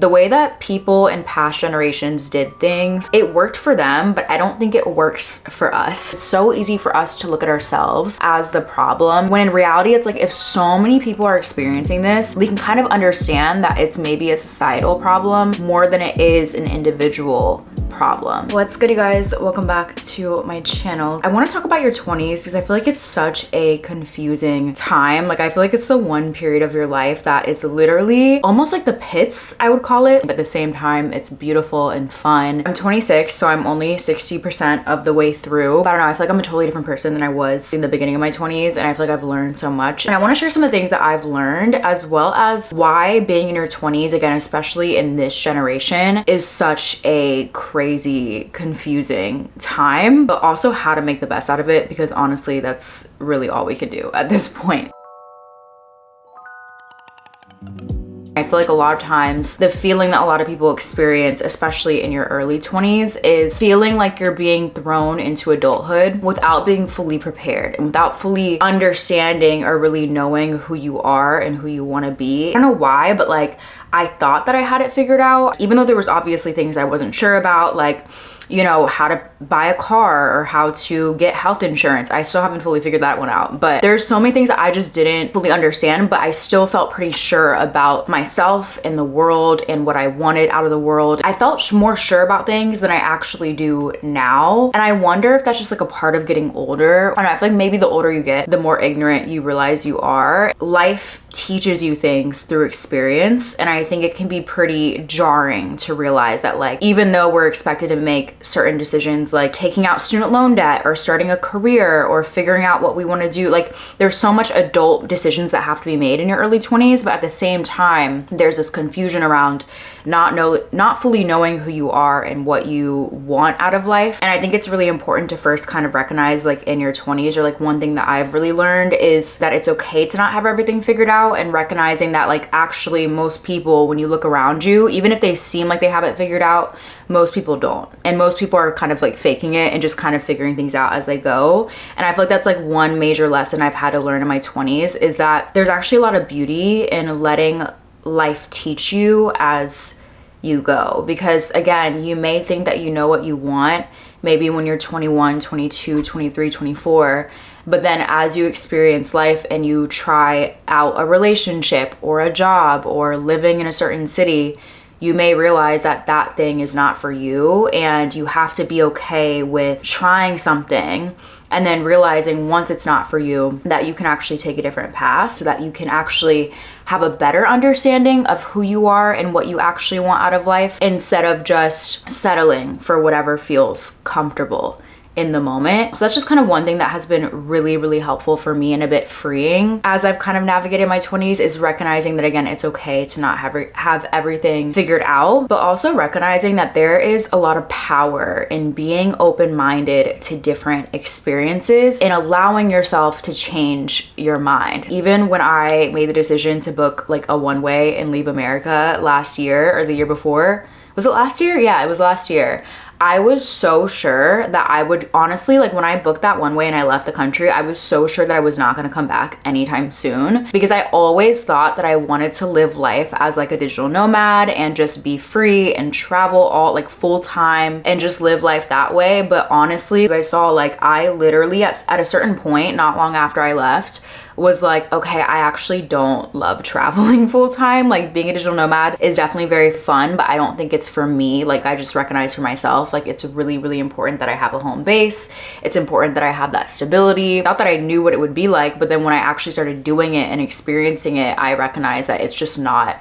The way that people in past generations did things, it worked for them, but I don't think it works for us. It's so easy for us to look at ourselves as the problem, when in reality, it's like if so many people are experiencing this, we can kind of understand that it's maybe a societal problem more than it is an individual problem. What's good, you guys? Welcome back to my channel. I want to talk about your 20s because I feel like it's such a confusing time. Like, I feel like it's the one period of your life that is literally almost like the pits, I would call it, but at the same time it's beautiful and fun. I'm 26, so I'm only 60% of the way through. But I don't know, I feel like I'm a totally different person than I was in the beginning of my 20s, and I feel like I've learned so much. And I want to share some of the things that I've learned, as well as why being in your 20s, again, especially in this generation, is such a crazy, confusing time, but also how to make the best out of it, because honestly, that's really all we can do at this point. I feel like a lot of times the feeling that a lot of people experience, especially in your early 20s, is feeling like you're being thrown into adulthood without being fully prepared and without fully understanding or really knowing who you are and who you want to be. I don't know why, but like, I thought that I had it figured out, even though there was obviously things I wasn't sure about, like, you know, how to buy a car or how to get health insurance. I still haven't fully figured that one out, but there's so many things that I just didn't fully understand, but I still felt pretty sure about myself and the world and what I wanted out of the world. I felt more sure about things than I actually do now. And I wonder if that's just like a part of getting older. I don't know, I feel like maybe the older you get, the more ignorant you realize you are. Life teaches you things through experience, and I think it can be pretty jarring to realize that, like, even though we're expected to make certain decisions like taking out student loan debt or starting a career or figuring out what we want to do, like, there's so much adult decisions that have to be made in your early 20s, but at the same time there's this confusion around not fully knowing who you are and what you want out of life. And I think it's really important to first kind of recognize, like, in your 20s, or like one thing that I've really learned is that it's okay to not have everything figured out, and recognizing that, like, actually most people, when you look around you, even if they seem like they have it figured out, most people don't. And most people are kind of like faking it and just kind of figuring things out as they go. And I feel like that's like one major lesson I've had to learn in my 20s, is that there's actually a lot of beauty in letting life teach you as you go. Because again, you may think that you know what you want maybe when you're 21, 22, 23, 24, but then as you experience life and you try out a relationship or a job or living in a certain city, you may realize that that thing is not for you, and you have to be okay with trying something and then realizing once it's not for you that you can actually take a different path, so that you can actually have a better understanding of who you are and what you actually want out of life, instead of just settling for whatever feels comfortable in the moment. So that's just kind of one thing that has been really, really helpful for me and a bit freeing as I've kind of navigated my 20s, is recognizing that, again, it's okay to not have everything figured out, but also recognizing that there is a lot of power in being open-minded to different experiences and allowing yourself to change your mind. Even when I made the decision to book like a one-way and leave America last year, or the year before, was it last year? Yeah, it was last year. I was so sure that I would, honestly, like, when I booked that one way and I left the country, I was so sure that I was not going to come back anytime soon, because I always thought that I wanted to live life as like a digital nomad and just be free and travel all like full time and just live life that way. But honestly, I saw, like, I literally at a certain point, not long after I left, was like, okay, I actually don't love traveling full time. Like, being a digital nomad is definitely very fun, but I don't think it's for me. Like, I just recognize for myself, like, it's really, really important that I have a home base. It's important that I have that stability. Not that I knew what it would be like, but then when I actually started doing it and experiencing it, I recognized that it's just not,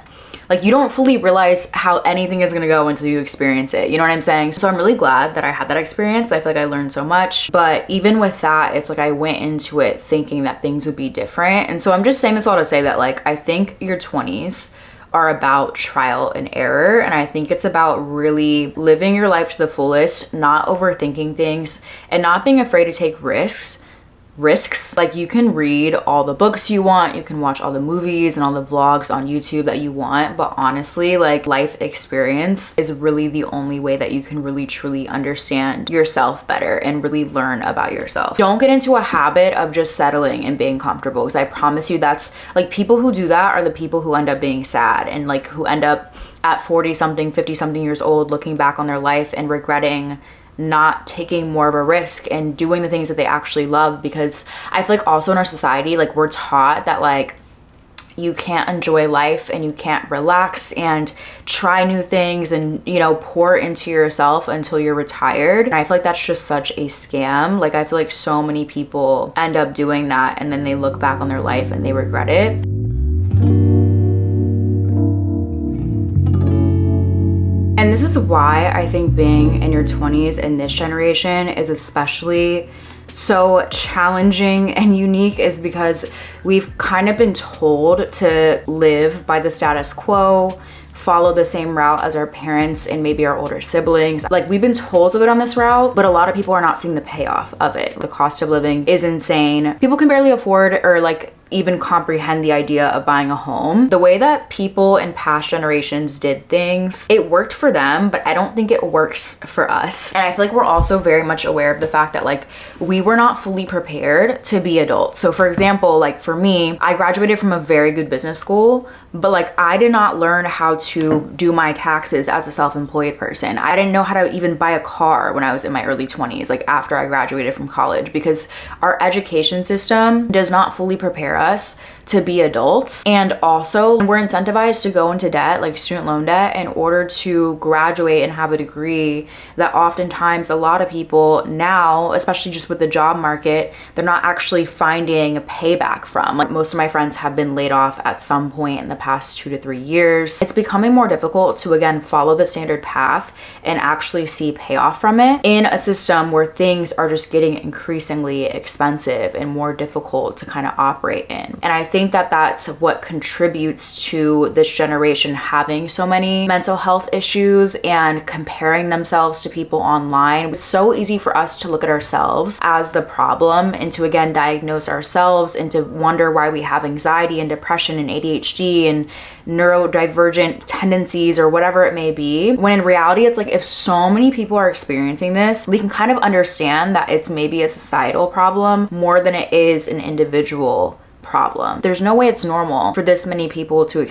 like, you don't fully realize how anything is gonna go until you experience it. You know what I'm saying? So I'm really glad that I had that experience. I feel like I learned so much. But even with that, it's like I went into it thinking that things would be different. And so I'm just saying this all to say that, like, I think your 20s are about trial and error. And I think it's about really living your life to the fullest, not overthinking things, and not being afraid to take risks. Like, you can read all the books you want, you can watch all the movies and all the vlogs on YouTube that you want, but honestly, like, life experience is really the only way that you can really truly understand yourself better and really learn about yourself. Don't get into a habit of just settling and being comfortable, because I promise you that's, like, people who do that are the people who end up being sad and, like, who end up at 40 something, 50 something years old, looking back on their life and regretting not taking more of a risk and doing the things that they actually love. Because I feel like also in our society, like we're taught that like you can't enjoy life and you can't relax and try new things and, you know, pour into yourself until you're retired. And I feel like that's just such a scam. Like I feel like so many people end up doing that and then they look back on their life and they regret it. And this is why I think being in your 20s in this generation is especially so challenging and unique, is because we've kind of been told to live by the status quo, follow the same route as our parents and maybe our older siblings. Like we've been told to go down this route, but a lot of people are not seeing the payoff of it. The cost of living is insane. People can barely afford or like even comprehend the idea of buying a home. The way that people in past generations did things, it worked for them, but I don't think it works for us. And I feel like we're also very much aware of the fact that like we were not fully prepared to be adults. So for example, like for me, I graduated from a very good business school, but like I did not learn how to do my taxes as a self-employed person. I didn't know how to even buy a car when I was in my early 20s, like after I graduated from college, because our education system does not fully prepare us to be adults. And also we're incentivized to go into debt, like student loan debt, in order to graduate and have a degree that oftentimes a lot of people now, especially just with the job market, they're not actually finding a payback from. Like most of my friends have been laid off at some point in the past 2 to 3 years. It's becoming more difficult to again follow the standard path and actually see payoff from it in a system where things are just getting increasingly expensive and more difficult to kind of operate in. And I think that that's what contributes to this generation having so many mental health issues and comparing themselves to people online. It's so easy for us to look at ourselves as the problem and to again diagnose ourselves and to wonder why we have anxiety and depression and ADHD and neurodivergent tendencies or whatever it may be, when in reality it's like if so many people are experiencing this, we can kind of understand that it's maybe a societal problem more than it is an individual problem. There's no way it's normal for this many people to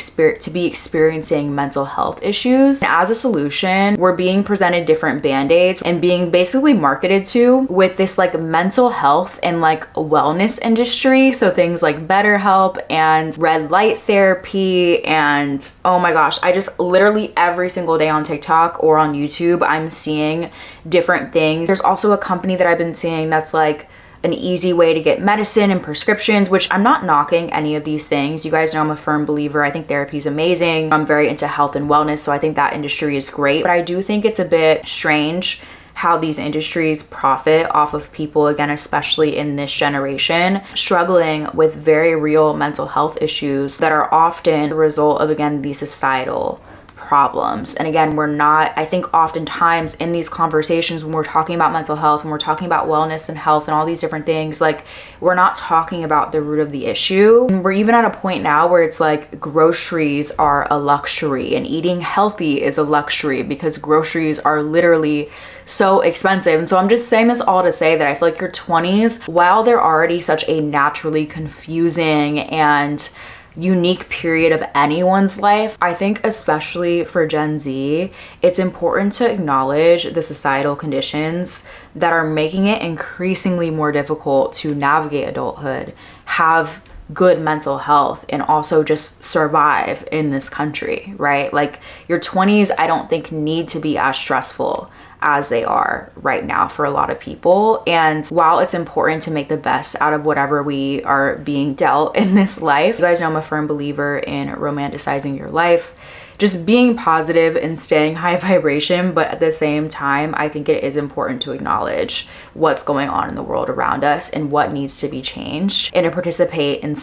be experiencing mental health issues. And as a solution, we're being presented different band-aids and being basically marketed to with this like mental health and like wellness industry. So things like BetterHelp and red light therapy and oh my gosh, I just literally every single day on TikTok or on YouTube, I'm seeing different things. There's also a company that I've been seeing that's like an easy way to get medicine and prescriptions, which I'm not knocking any of these things. You guys know I'm a firm believer. I think therapy is amazing. I'm very into health and wellness, so I think that industry is great. But I do think it's a bit strange how these industries profit off of people, again, especially in this generation, struggling with very real mental health issues that are often the result of, again, these societal problems. And again, we're not, I think oftentimes in these conversations when we're talking about mental health, when we're talking about wellness and health and all these different things, like we're not talking about the root of the issue. And we're even at a point now where it's like groceries are a luxury and eating healthy is a luxury because groceries are literally so expensive. And so I'm just saying this all to say that I feel like your 20s, while they're already such a naturally confusing and unique period of anyone's life, I think especially for Gen Z, it's important to acknowledge the societal conditions that are making it increasingly more difficult to navigate adulthood, have good mental health, and also just survive in this country, right? Like your 20s, I don't think need to be as stressful as they are right now for a lot of people. And while it's important to make the best out of whatever we are being dealt in this life, you guys know I'm a firm believer in romanticizing your life, just being positive and staying high vibration. But at the same time, I think it is important to acknowledge what's going on in the world around us and what needs to be changed, and to participate in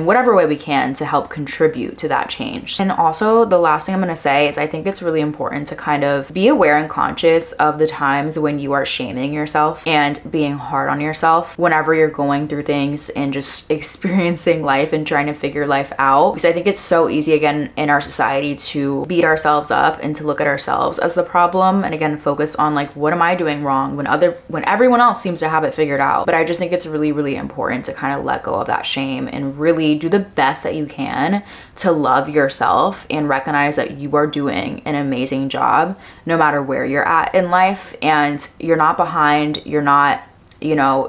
whatever way we can to help contribute to that change. And also the last thing I'm going to say is I think it's really important to kind of be aware and conscious of the times when you are shaming yourself and being hard on yourself whenever you're going through things and just experiencing life and trying to figure life out. Because I think it's so easy, again, in our society to to beat ourselves up and to look at ourselves as the problem, and again focus on like, what am I doing wrong when everyone else seems to have it figured out. But I just think it's really, really important to kind of let go of that shame and really do the best that you can to love yourself and recognize that you are doing an amazing job no matter where you're at in life, and you're not behind, you're not, you know,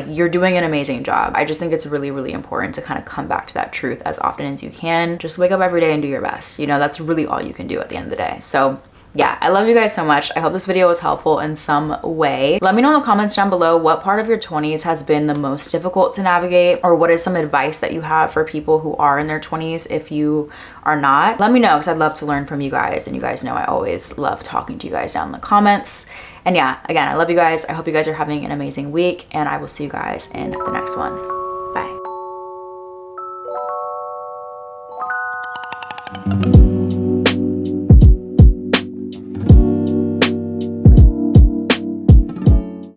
you're doing an amazing job. I just think it's really, really important to kind of come back to that truth as often as you can. Just wake up every day and do your best. You know, that's really all you can do at the end of the day. So yeah, I love you guys so much. I hope this video was helpful in some way. Let me know in the comments down below what part of your 20s has been the most difficult to navigate, or what is some advice that you have for people who are in their 20s if you are not. Let me know, because I'd love to learn from you guys, and you guys know I always love talking to you guys down in the comments. And yeah, again, I love you guys. I hope you guys are having an amazing week, and I will see you guys in the next one. Bye.